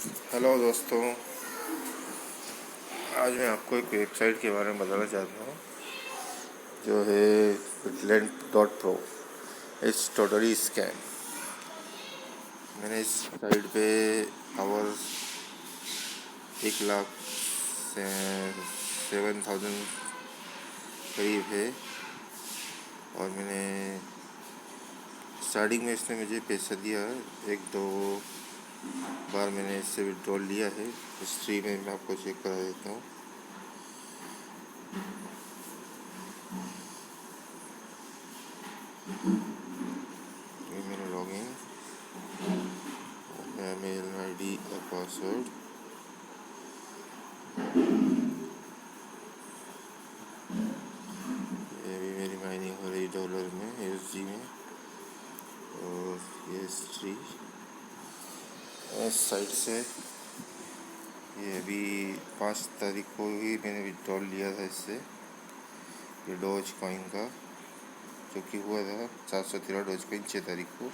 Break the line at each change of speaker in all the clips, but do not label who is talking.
Hello दोस्तों, आज मैं आपको एक वेबसाइट के बारे में बताना चाहता हूँ जो है Bitland.pro। It's totally scam. मैंने इस साइट पे आवर्स 1,07,000 करीब है। और मैंने स्टार्टिंग में इसने मुझे पैसा दिया, एक दो बार मैंने इससे विड्रॉल लिया है। हिस्ट्री में मैं आपको चेक करा देता हूँ। ये मेरा लॉगिन, मेल आईडी और पासवर्ड। ये भी मेरी माइनिंग हो रही डॉलर में, USD में। और ये हिस्ट्री इस साइट से, ये अभी 5 तारीख को ही मैंने विड्रॉल लिया था इससे, ये डॉज कॉइन का, जो कि हुआ था 713 डॉज कॉइन 6 तारीख को।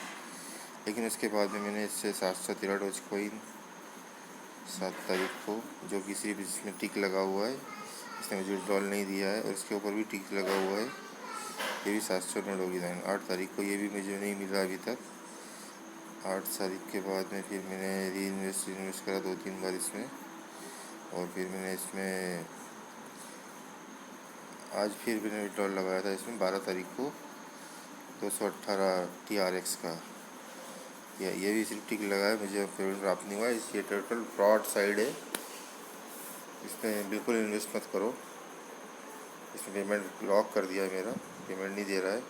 लेकिन उसके बाद में मैंने इससे 713 डॉज कॉइन 7 तारीख को, जो कि सिर्फ इसमें टिक लगा हुआ है, इसने मुझे विड्रॉल नहीं दिया है, और इसके ऊपर भी टिक लगा हुआ है, ये भी 700 होगी। 8 तारीख को ये भी मुझे नहीं मिला अभी तक। 8 तारीख के बाद में फिर मैंने इन्वेस्ट करा 2-3 बार इसमें, और फिर मैंने इसमें आज फिर मैंने विड्रॉल लगाया था इसमें 12 तारीख को 218 TRX का। ये भी सिर्फ टिक लगा है, मुझे पेमेंट प्राप्त नहीं हुआ। इसकी टोटल फ्रॉड साइड है, इसमें बिल्कुल इन्वेस्ट मत करो। इसने पेमेंट लॉक कर दिया है, मेरा पेमेंट नहीं दे रहा है।